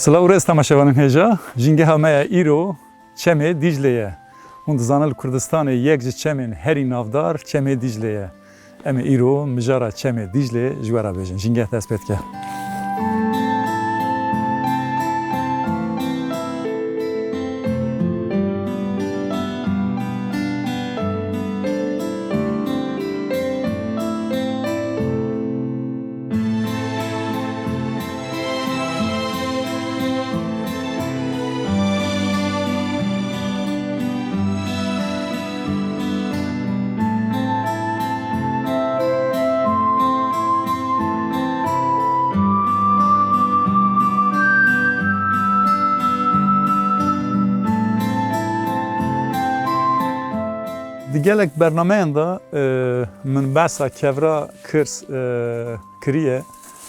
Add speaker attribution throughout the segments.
Speaker 1: Slav rez tamaşevanın heja, jingeha me îro çemê Dicle'ye. Hûn dizanin li Kurdistanê yek ji çemên herî navdar çemê Dicle ye. Em ê îro mijara çemê Dicle ji we re bêjin. Jingeh dest pê dike. Gelek bernameyan da min behsa kevra kirs kiriye,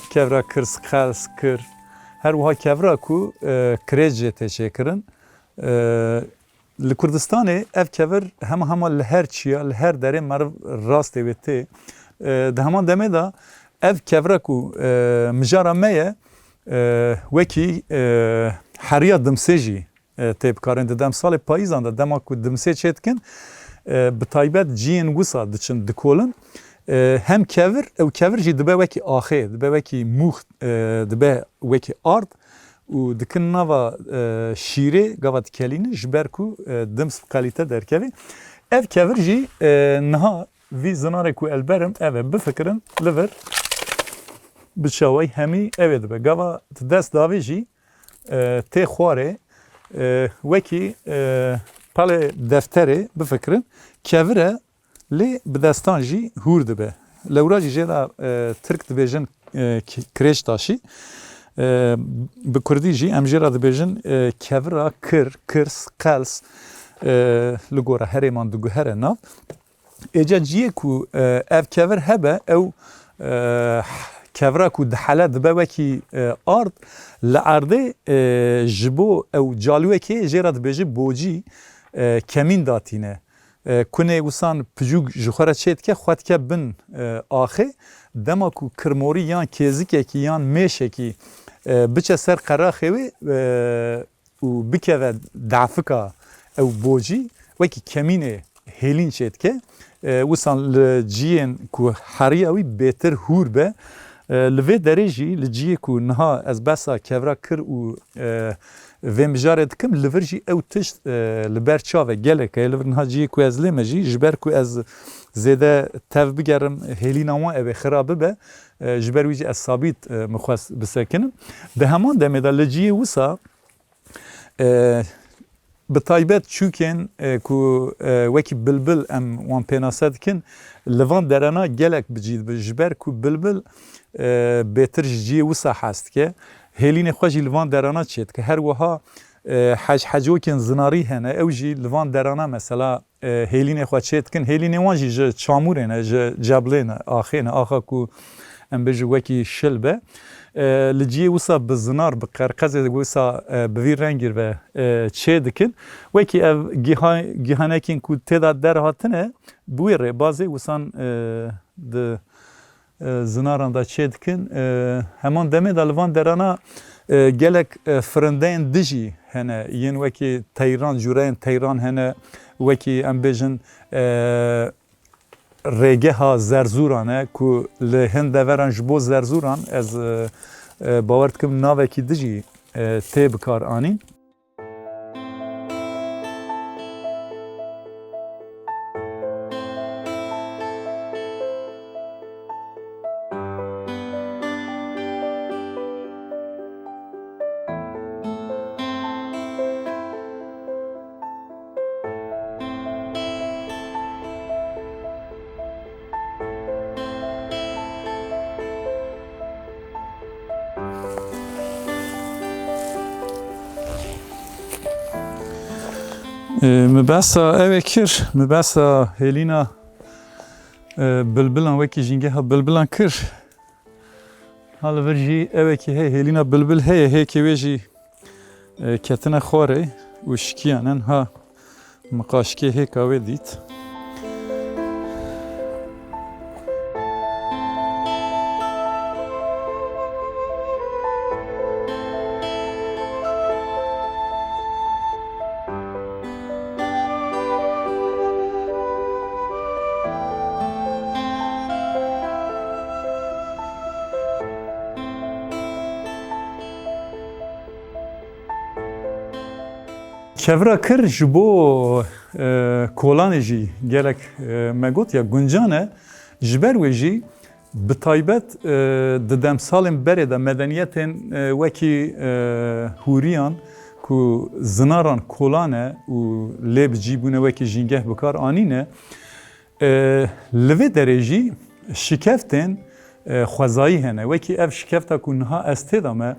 Speaker 1: kevra kirs xels kir, her wiha kevra ku kirêc tê çêkirin. Li Kurdistanê ev kevir hema li her çiya, li her derê meriv rastê wê tê. Di heman demê da ev kevra ku mijara me ye wekî heriya dimsê jî tê bikarin. Di demsalê payîzan da dema ku dimsê çê dikin, bi taybet ciyên wisa diçin dikolin, hem kevir, ew kevir jî dibe wekî axê, dibe wekî mûx, dibe wekî ard û dikin nava şîrê gava dikelînin ji ber ku dims kalîte derkevî. Ev kevir jî niha vî zinarê ku elberim ev e bifikirin li vir bi çawayî hemî ev ê dibe. Gava di dest davê jî tê xwarê wekî palê defterê bifikirin, kevire lê bi destan jî hûr dibe. Lewra jî jêra Tirk dibêjin kirêç taşî, bi Kurdî jî em jêra dibêjin kevira kir, kirs, qels li gora herêman diguhere nav. Êca ciyê ku ev kevir hebe, ew kevra ku dihele dibe wekî ard, li erdê ji bo ew calûwekê jêra dibêje bocî kemîn datîne. Kunê wisan picûk ji xwe re çê dike, xwe dike bin axê, dema ku kirmorî yan kêzikekî yan mêşekî biçe ser qeraxê wê û bikeve dafika ew bocî wekî kemînê hêlîn çê dike. Wisan li ciyên ku heriya wî bêtir hûr be. Li vê derê jî li ciyê ku niha ez behsa kevra kir û vê mijarê dikim, li vir jî ew tişt li ber çave gelek heye. Li vir niha ciyê ku ez lê me jî ji ber ku ez zêde tev bigerim hêlîna wan ev ê xira bibe, ji ber wî jî ez sabît mixwest bisekinim. Di heman demê de li ciyê wisa bi taybet çûkên ku wekî bilbil em wan pênase dikin, li van derena gelek bicî dibe, ji ber ku bilbil bêtir ji ciyê wisa hes dike. Hêlînê xwe jî li van derana çê dike. Her wiha hecokên zinarî hene, ew jî li van derana mesela hêlînê xwe çê dikin. Hêlînê wan jî ji çamûrê ne, ji ceblê ne, axê ne, axa ku ام بيجي وكي شلبه لجي وسا بزنار بقرقزه وسا بوی رنگیر و چه دکن وکی اف گیهانکین کو تدا در هاتنه بوی ره بازی وسان د زناران دا چه دکن همان دمه دالوان درانا gelek frendên dijî hene yên wekî teyran cûreyên teyran hene wekî em bêjin rêgeha zerzûran e ku li hin deveran ji bo zerzûran ez bawer dikim navekî dijî tê bikar anîn. مباسا اوه کر مباسا هلینا بلبلان وکی جنگه بلبلان کر حالا ورجی اوه که هلینا بلبل هی که ویجی کتنه خواره و شکیانن ها مقاشکی هی کاوه دید Kevra kir ji bo kolanê jî gelek me got ya guncan e ji ber wê jî bi taybet di demsalên berê de medeniyetên wekî hûriyan ku zinaran kolan e û lê bi cîbûne wekî jîngeh bikar anîne li vê derê jî şikeftên xwezayî hene wekî ev şikefta ku niha ez tê da me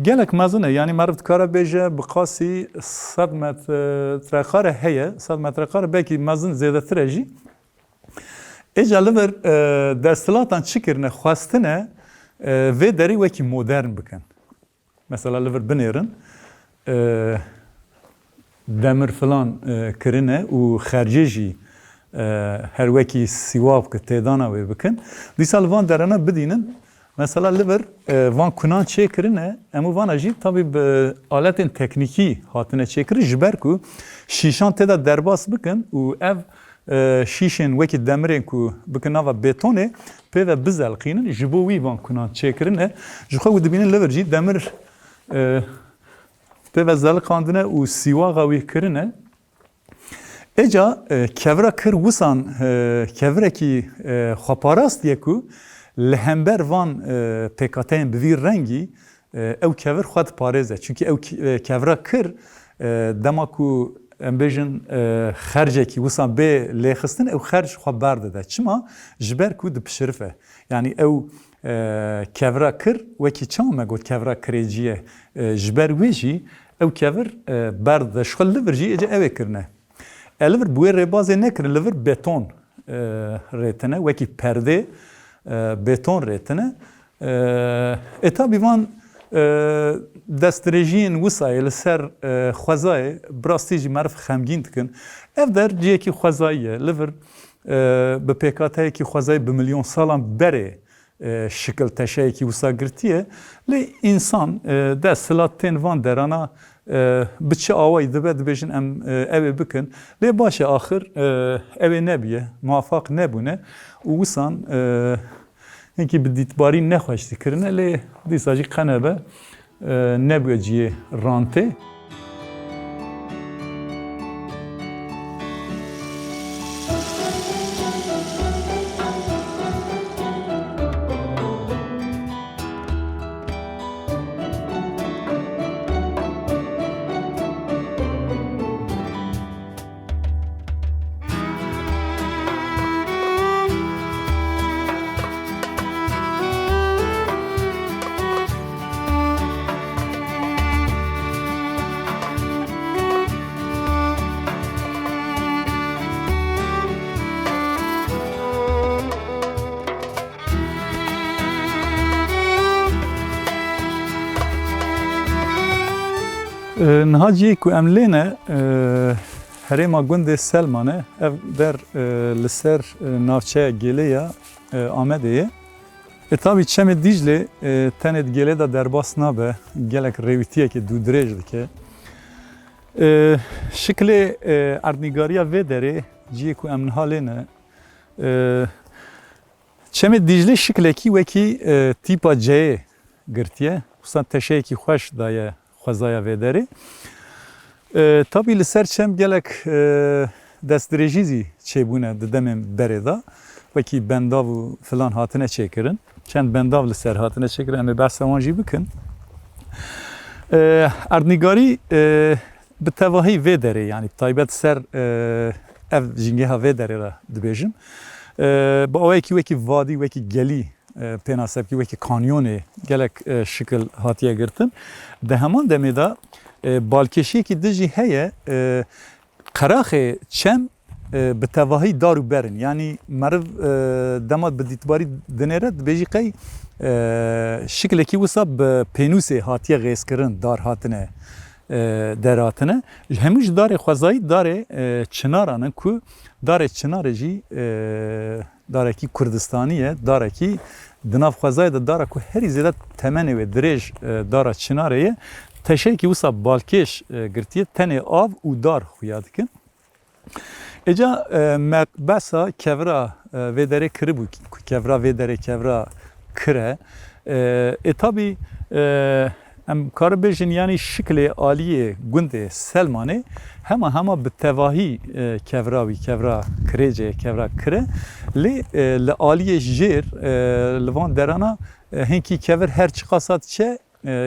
Speaker 1: gelek mezin e yani meriv dikare bêje bi qasî 100 metrekare heye 100 metrekare belkî mezin zêdetir e jî êca li vir desthilatan çi kirine xwestine vê derî wekî modern bikin mesela li vir binêrin demir filan kirine û xercê jî her wekî sîwav ki têdana wê bikin dîsa li van derene bidînin mesela li vir van kunan çêkirine em û vana jî tabii bi aletên teknîkî hatine çêkirin ji ber ku şîşan têda derbas bikin û ev şîşên wekî demirên ku bikin nava betonê pêve bizelqînin ji bo wî van kunan çêkirine ji xwe wî dibînin li vir jî demir pêve zeliqandine û sîwaxa wî kirine êca kevra kir wisan kevrekî xweparast ye ku li hember van pêkateyên bi vî rengî ew kevir xwe diparêze çünkü ew kevra kir dema ku em bêjin xercekî wisan bê lêxistin ew xerc xwe berdide çima ji ber ku dipişirife yani ew kevra kir wekî çawa me got kevra kirêcî ye ji ber wê jî ew kevir berdide ji xwe li vir jî êca ew ê kirine li vir bi wê rêbazê nekirin li vir beton rêtine wekî perdê beton rêtine tabii van destdirêjiyên wisayê li ser xwezayê bi rastî jî meriv xemgîn dikin ev der ciyekî xwezayî ye li vir bi pêkateyekî xwezayî bi milyon salan berê şikil teşeyekî wisa girtiye lê însan desthilat tên van derana bi çi awayî dibe dibêjin em ew ê bikin lê baş e axir ew ê nebiye muwafaq nebûne û wisan hinkî bi dîtbarî nexweş dikirine lê dîsa jî qenebe nebûye ciyê rantê. نهاجی کو املینه هرما گند سلمانه اف در لسر نافچه گلیه آمده tabi çeme Dicle tenet gele da derbas nabe gelek revitiye ki dudrej dike şekli ardnigariya ve deri ciye ku emn haline çeme Dicle şekleki ve ki tipa C girtiye usan teşe ki hoş daya xwazaya ve deri tabi li ser çem gelek destdirejîzî çêbûne di demên derê da wekî bendav û filan hatine çêkirin çend bendav li ser hatine çêkirin em ê behsa wan jî bikin erdnîgarî bi tevahî vê derê yanî taybet ser ev jîngeha vê derê re dibêjim bi awayekî wekî vadî wekî gelî pêna sevkî wekî kanyonê gelek şikil hatiye girtin di heman demê da balkêşiyekî di jî heye qeraxê çem bi tevahî dar û berin yanî meriv dema bi dîtbarî dinêre dibêjî qey şikilekî wisa bi pênûsê hatiye xêzkirin dar hatine derhatine hemû ji darê xwezayî darê çinaran in ku darê çinarê jî darekî Kurdistanî ye darekî di nav xwezayê de dara ku herî zêde temenê wê dirêj dara çinarê ye teşekî wisa balkêş girtiye tenê av û dar xuya dikin Eca me behsa kevra vê derê kiribû kevra vê derê kevra kire tabi em karibêjin yanî şiklê aliyê gundê Selmanê hema bi tevahî kevra wî kevra kirêcê kevra kire lê li aliyê jêr li van derana hinkî kevir her çi qasa diçe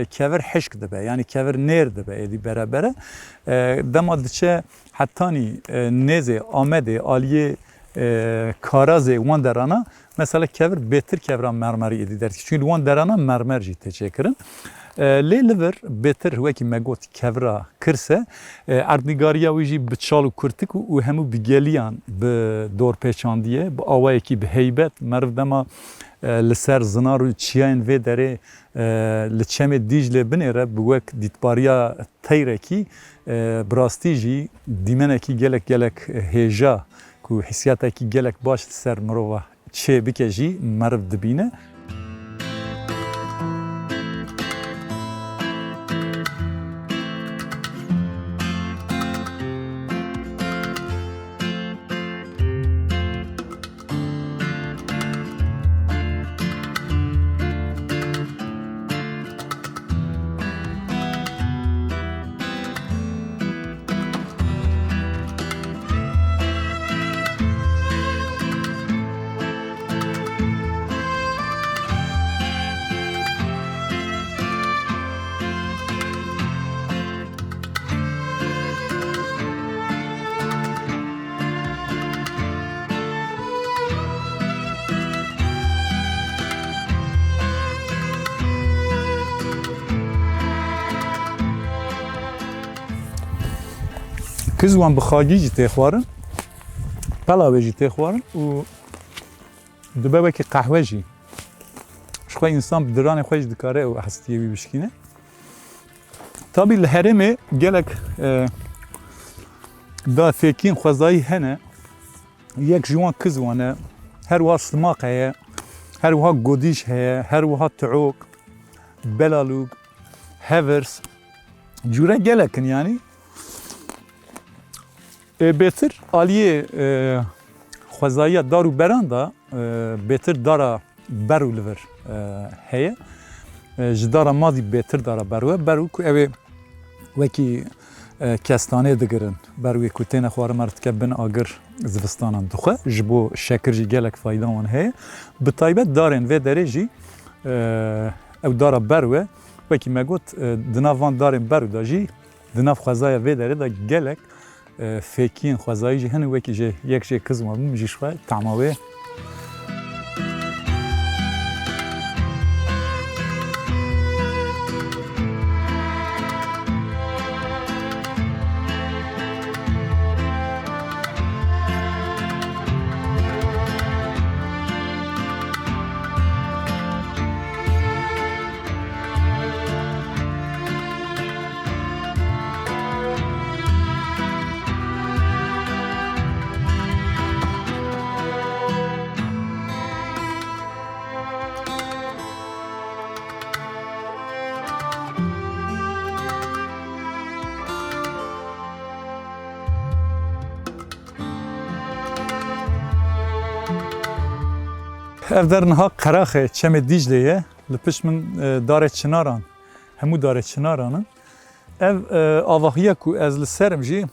Speaker 1: kevir hişk dibe yani kevir nêr dibe êdî berebere dema diçe hettanî nêzê Amedê aliyê karazê wan derana mesela kevir bêtir kevra mermerî êdî derkî çünkü li wan derana mermer jî tê çêkirin lê li vir bêtir wekî me got kevra kirse erdnîgariya wî jî bi çal û kurtik û hemû bi geliyan bi dorpêçandiye bi awayekî bi heybet meriv dema li ser zinar û çiyayên vê derê li çemê Dîclê binêre bi wek dîtbariya teyrekî bi rastî jî dîmenekî gelek hêja ku hîsiyatekî gelek baş li ser mirova çê bike jî meriv dibîne Kız wan bi xagî jî tê xwarin, pelavê jî tê xwarin û dibe wekî qehwe jî. Ji xwe însan bi diranê xwe jî dikare ew hestiyê wî bişkîne. Tabî li herêmê gelek da fêkiyên xwezayî hene, yek ji wan kiz wan e, her wiha simaq heye, her wiha godîş heye, her wiha tiok, belalûk, hevirs, cûre gelekin yanî. Bêtir aliyê xwezayiya dar û beran da bêtir dara ber û li vir heye ji dara madî bêtir dara ber û ku ew ê wekî kestanê digirin ber wê ku têne xwarin mer dike bin agir zivistanan dixwe ji bo şekir jî gelek fayda wan heye bi taybet darên vê derê jî ew dara ber we wekî me got di nav van darên ber û da jî di nav xwezaya vê derê da gelek fêkiyên xwezayî jî hene wekî jê yek jê kiz wan bûm jî ji xwe tema wê Ev derniha Qeraxê Çemê Dîcleyê li pişt min darê çinaran, hemû darê çinaran. Ev avahiya ku ez li serim jî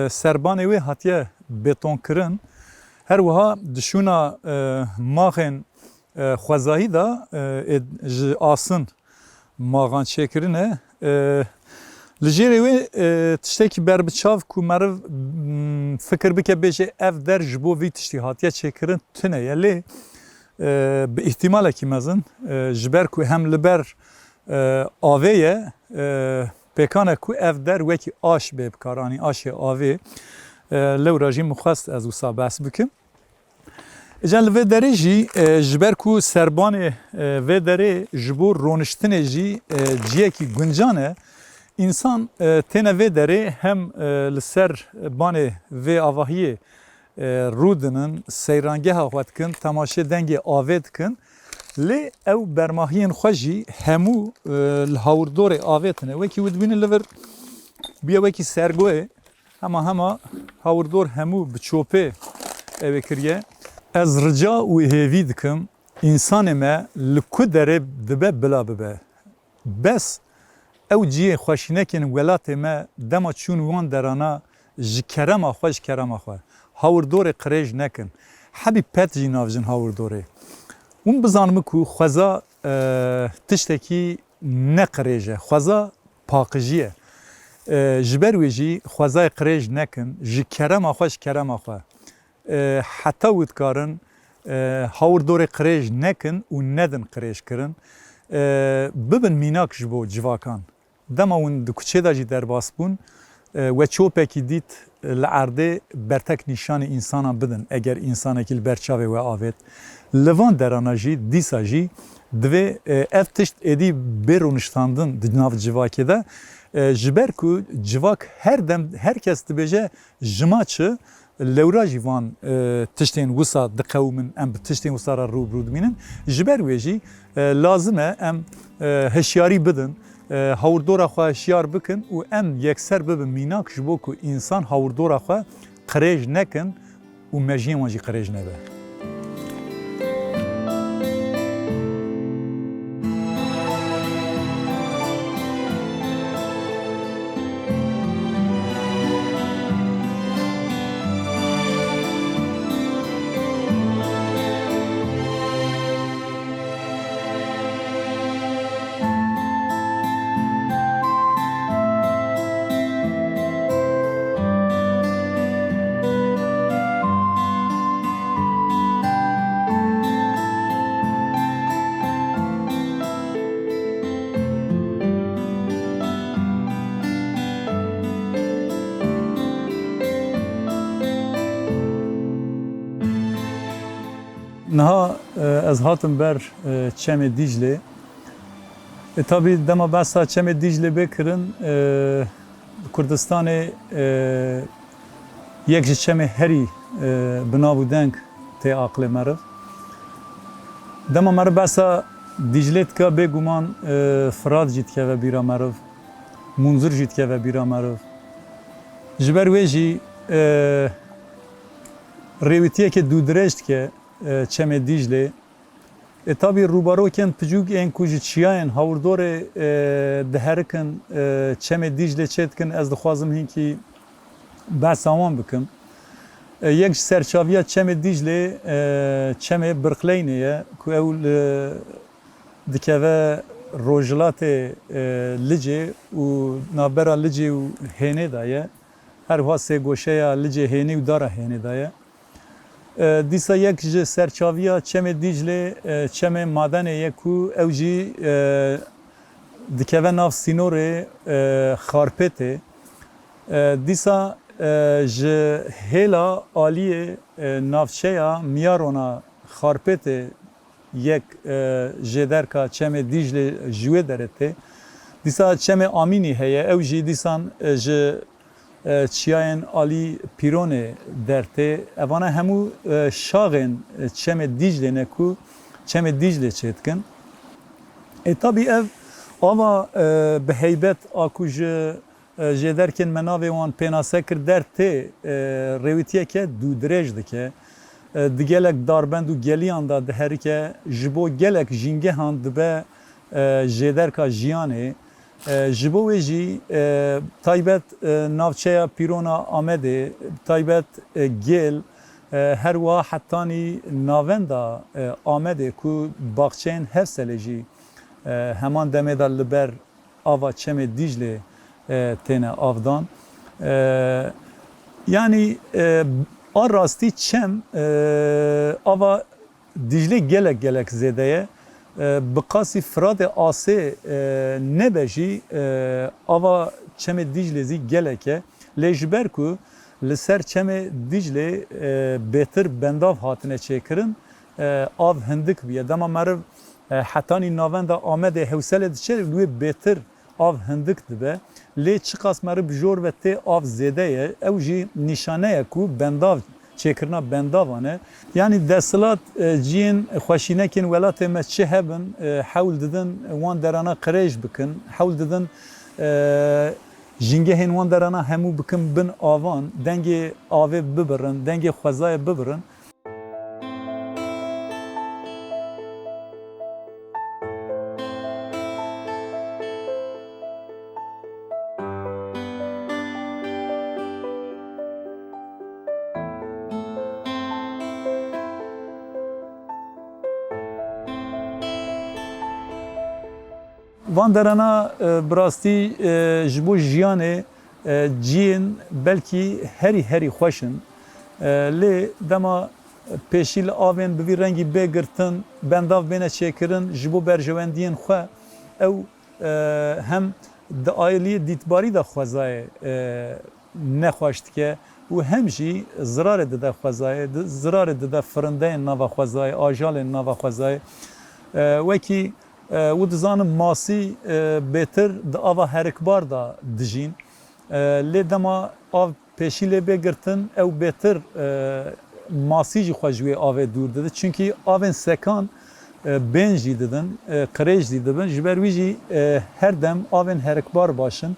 Speaker 1: serbanê wê hatiye betonkirin. Her wiha dişûna maxên xwezayî da ji asın maxan çêkirine. Li jêrê wê tiştekî berbiçav ku meriv fikir bike bêje ev der ji bo vî tiştî hatiye çêkirin tune ye lê bi ihtimalekî mezin ji ber ku hem li ber avê ye pêkan e ku ev der wekî aş bê bikar anî aşê avê lewra jî mixwest ez wisa behs bikim. Ecen li vê derê jî ji ber ku serbanê vê derê ji bo roniştinê jî ciyekî guncan e. İnsan têne vê derê hem li ser banê vê avahiyê rûdinin seyrangeha xwe dikin, temaşê dengê avê dikin. Lê ew bermahiyên xwe jî hemû li hawirdorê avê tune. Wekî widbînin li vir biya wekî sergoyê hema hawirdor hemû bi çopê ew ê kiriye. Ez rica û hêvî dikim însanê me li ku derê dibe bila bibe. Bes ew ciyê xweşînekên welatê me dema çûn wan derana ji kerema xwe ji kerema xwe. Hawirdorê qirêj nekin. Hebî pet jî navjin hawirdorê. Hûn bizanim ku xweza tiştekî ne qirêj e. Xweza paqijî ye. Ji ber wê jî xwezayê qirêj nekin. Ji kerema xwe ji kerema xwe. Heta wî dikarin hawirdorê qirêj nekin û nedin qirêjkirin. Bibin mînak ji bo civakan. Dema hûn di kuçê de jî derbas bûn we çopekî dît li erdê bertek nîşanê însanan bidin eger însanekî li ber çavê we avêt. Li van derana jî dîsa jî divê ev tişt êdî bê roniştandin di nav civakê de ji ber ku civak her dem herkes dibêje jima çi lewra jî van tiştên wisa diqewmin em bi tiştên wisa re rûbirû dimînin. Ji ber wê jî lazim e em hişyarî bidin. Hawirdora xwe hişyar bikin û em yekser bibin mînak ji bo ku însan hawirdora xwe qirêj nekin û mejiyên wan jî qirêj nebe. Niha ez hatim ber Çemê Dîclê. Tabii dema behsa Çemê Dîclê bêkirin Kurdistanê yek ji çemê herî bi nav û deng tê aqlê meriv. Dema meriv behsa Dîclê dike bêguman Firat jî dikeve bîra meriv, Munzir jî dikeve bîra meriv. Ji ber wê jî rêwîtiyekê dûdirêj dike Çemê Dîclê. Tabii rûbarokên picûk ên ku ji çiyayên hawirdorê diherikin Çemê Dîclê çê dikin ez dixwazim hinkî behsa wan bikim. Yek ji serçaviya Çemê Dîclê Çemê Birxleynê ye ku ew dikeve rojhilatê Licê û navbera Licê û Hênê de ye. Her wiha sê goşeya Licê Hênî û dara Hênê de ye. Dîsa yek ji serçaviya Çemê Dîclê Çemê Madenê ye ku ew jî dikeve nav sînorê Xarpêtê. Dîsa ji hêla aliyê navçeya Miyarona Xarpêtê yek jêderka Çemê Dîclê ji wê derê tê. Dîsa Çemê Amînî heye ew jî dîsan ji çiyayên Alî Pîronê dertê. Evana hemû şaxên Çemê Dîclê ne ku Çemê Dîclê çê dikin. Tabii ev ama bi heybet a ku ji jêderkên me navê wan pênase kir der tê rêwîtiyeke dûdirêj dike. digelek darbend û geliyan da diherike ji bo gelek jîngehan dibe jêderka jiyanê. Ji bo wê jî taybet navçeya Pîrona Amedê, taybet gêl her wiha hetanî navenda Amedê ku baxçeyên Hevselê jî heman demê da li ber ava çemê Dîclê têne avdan. Yani a rastî çem ava Dîclê gelek zêde ye. Bi qasî Firatê asê nebe jî ava çemê Dîclê zî gelek e. Lê ji ber ku li ser çemê Dîclê bêtir bendav hatine çêkirin, av hindik biye. Dema meriv hetanî navenda Amedê Hewselê diçe wê bêtir av hindik dibe. Lê çi qas meriv jor ve tê av zêde ye. Ew jî nîşane ye ku bendav çêkirina bendavan e. Yani desilat ciyên xweşînekên welatê me çi hebin, hewl didin wan derana qirêj bikin, hewl didin jîngehên wan derana hemû bikin bin avan, dengê avê bibirin, dengê xwezayê bibirin. Van derana birastî ji bo jiyanê ciyên belkî herî xweşin. Lê dema pêşî li avên bi vî rengî bêgirtin, bendav bêne çêkirin ji bo berjewendiyên xwe. Ew hem di ailiyê dîtbarî da xwezayê nexweş dike û hem jî zirarê dide xwezayê, zirarê dide firindeyên nava xwezayê, ajalên nava xwezayê. Wekî و dizanim masî bêtir di ava herikbar da dijîn. Lê dema av pêşî lê bêgirtin ew bêtir masî jî xwe ji wê avê dûr dide. Çünkü avên sekan bên jî didin, qirêj jî dibin. Ji ber wî jî her dem avên herikbar başin.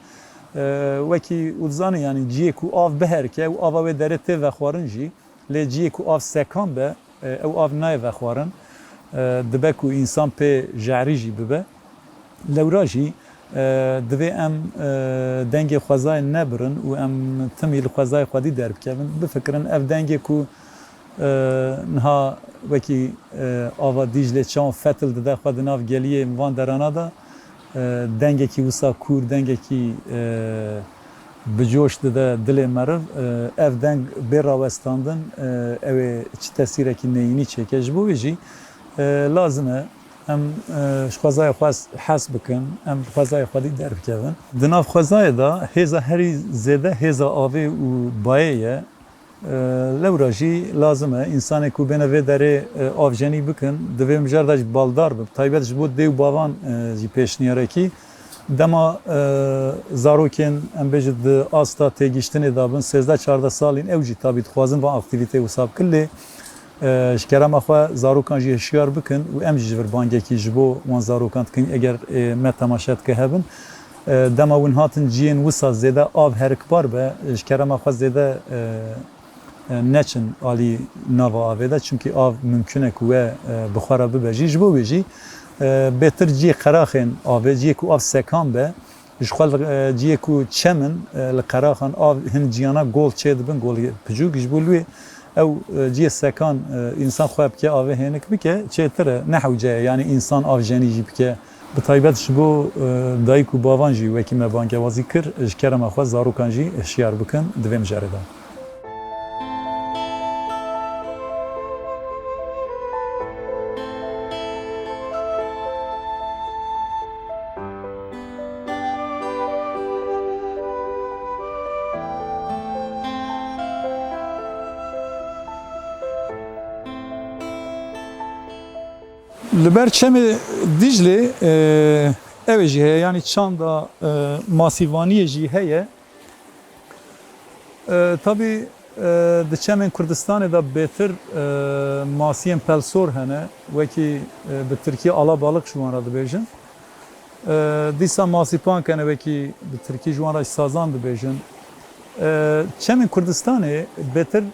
Speaker 1: Wekî û dizanin yani ciyê ku av biherike û ava wê derê tê vexwarin jî. Lê ciyê ku av sekan be ew av nayê vexwarin. Dibe ku insan pê jehrî jî bibe. Lewra jî divê em dengê xwezayê nebirin û em timî li xwezayê xwedî derbikevin. Bifikirin ev dengê ku niha wekî ava Dîclê çawan fetil dide xwe di nav geliyê van derana da dengekî wisa kûr, dengekî bicoş dide dilê meriv. Ev deng bê rawestandin ew ê çi tesîrekî neyînî çêke. Ji bo wê jî lazim e em ji xwezayê xwe hes bikin, em xwezayê xwedî derbikevin. Di nav xwezayê da hêza herî zêde hêza avê û bayê ye. Lewra jî lazim e însanê ku bêne vê derê avjenî bikin, divê mijar da jî baldar bi. Taybet ji bo dê û bavan jî pêşniyarekî. Dema zarokên em bêjin di asta têgîştinê da bin 13-14 salên ew jî tabî dixwazin van aktivîtê wisa bikin lê ji kerema xwe zarokan jî hişyar bikin û em jî ji vir bangekî ji bo wan zarokan dikin eger me temaşe dike hebin. Dema hûn hatin ciyên wisa zêde av herikbar be ji kerema xwe zêde neçin alî nava avê de çünkü av mümkün e ku we bi xwe re bibe jî. Ji bo wê jî bêtir ciyê qeraxên avê, ciyê ku av sekan be, ji xwe ciyê ku çemin li qeraxan av hin ciyana gol çê dibin, gol picûk. Ji bo wê ew ciyê sekan însan xwe bike avê hênik bike çêtir e ne hewce ye yani însan avjenî jî bike. Bi taybet ji bo dayîk û bavan jî wekî me bangewazî kir ji kerema xwe zarokan jî hişyar bikin divê mijarê de. Li ber çemê Dîclê ew jî heye yani çanda masîvaniyê jî heye. Tabii di çemên Kurdistanê da bêtir masiyên pelsor hene wekî bi Tirkiye alabalık ji wan re dibêjin. Dîsa masîpank hene wekî bi Tirkî ji wan re sazan dibêjin. Çemên Kurdistanê betir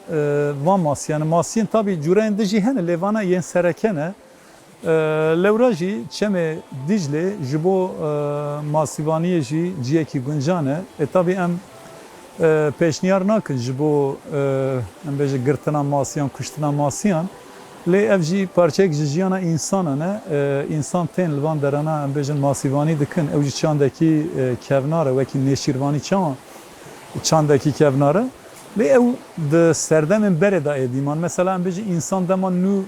Speaker 1: van masiyane masiyên tabii cureyên dijî hene lêvana yên serekene lewra jî çemê Diclê ji bo masîvaniyê jî ciyekî guncan e tabii em pêşniyar nakin ji bo em bêje girtina masiyan kuştina masiyan lê ev jî parçeyek ji jiyana însanan e însan tên li van derana em bêjin masîvanî dikin ew jî çandekî kevnar e wekî nêşîrvanî çawa çandekî kevnar e lê ew di serdemên berê da ê dîman mesela em bêjî însan dema nû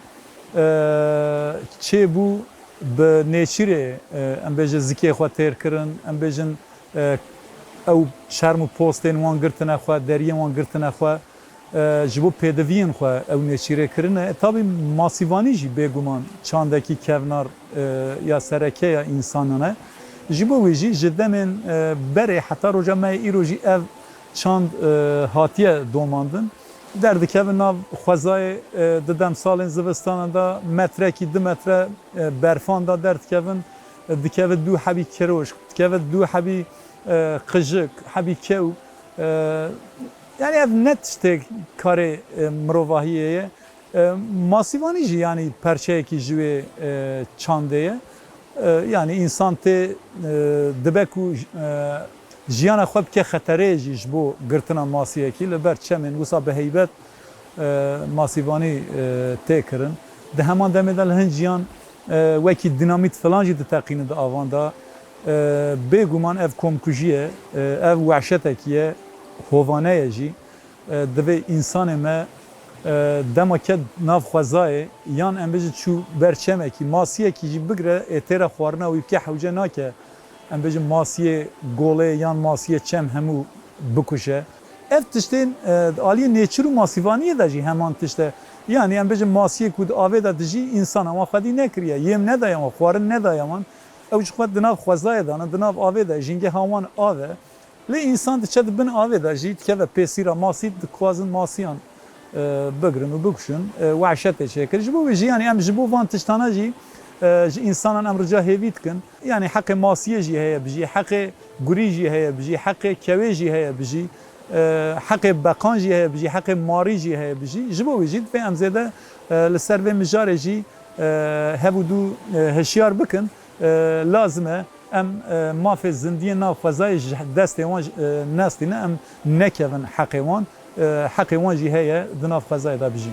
Speaker 1: çêbû bi nêçîrê em bêje zikê xwe têr kirin em bêjin ew şerm û postên wan girtine xwe deriyên wan girtine xwe ji bo pêdiviyên xwe ew nêçîrê kirine tabii masîvanî jî bêguman çandekî kevnar ya sereke ya însanan e ji bo wê jî ji demên berê heta roja me îro jî ev çand hatiye domandin derdikevin nav xwezayê di demsalên zivistanan da metrekî 2 metre berfan da derdikevin dikeve du hebî keroş dikeve du hebî qijik hebî kew yani ev net tiştek karê mirovahiyê ye masîvanî jî yani perçeyekî ji wê çandê ye yani însan tê dibe ku jiyana xwe bike xeterê jî ji bo girtina masiyekî li ber çemên wisa bi heybet masîvanî tê kirin di heman demê de li hin jiyan wekî dinamît filan jî diteqînin di avan da bêguman ev komkujî ye ev wehşetekî ye hovaneye jî divê însanê me dema ke nav xwezayê yan em bêjin çû ber çemekî masiyekî jî bigire ê têra xwarina wî bike hewce nake em bêjin masiyê golê yan masiyê çem hemû bikuşe ev tiştên aliyê nêçîr û masîvaniyê de jî heman tişte yani em bêjin masiyê ku di avê de dijî însanan wan xwedî nekiriye yêm nedaye wan xwarin nedaye wan ew ji xwe di nav xwezayê dane di nav avê de jîngeha wan av e lê însan diçe di bin avê de jî dikeve pêsîra masî dixwazin masiyan bigirin û bikuşin wehşetê çêkir ji bo wê jî yani em ji bo van tiştana jî ji însanan em rica hêvî dikin yani heqê masiyê jî heye bijî heqê gurî jî heye bijî heqê kevê jî heye bijî heqê beqan jî heye bijî heqê marî jî heye bijî ji bo wê jî divê em zêde li ser vê mijarê jî hev û dû hişyar bikin lazim e em mafê zindiyên nav xwezayê ji destê wan nestîne em nekevin heqê wan heqê wan jî heye di nav xwezayê de bijîn.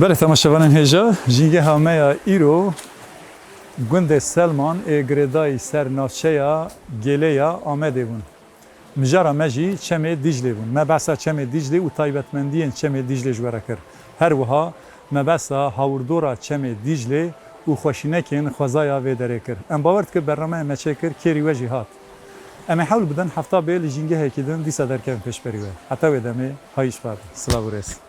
Speaker 1: Belê temaşevanên hêja jîngeha me ya îro gundê Selman ê girêdayî ser navçeya Gêlê ya Amedê bûn. Mijara me jî çemê Diclê bûn. Me behsa çemê Diclê û taybetmendiyên çemê Diclê ji we re kir. Her wiha me behsa hawirdora çemê Diclê û xweşînekên xwezaya vê derê kir. Em bawer dike bernameyê me çêkir kêrî we jî hat. Em ê hewl bidin hefta bê li jîngehekî din dîsa derkevin pêşberî we. Heta wê demê hayîş bab. Silav û rês.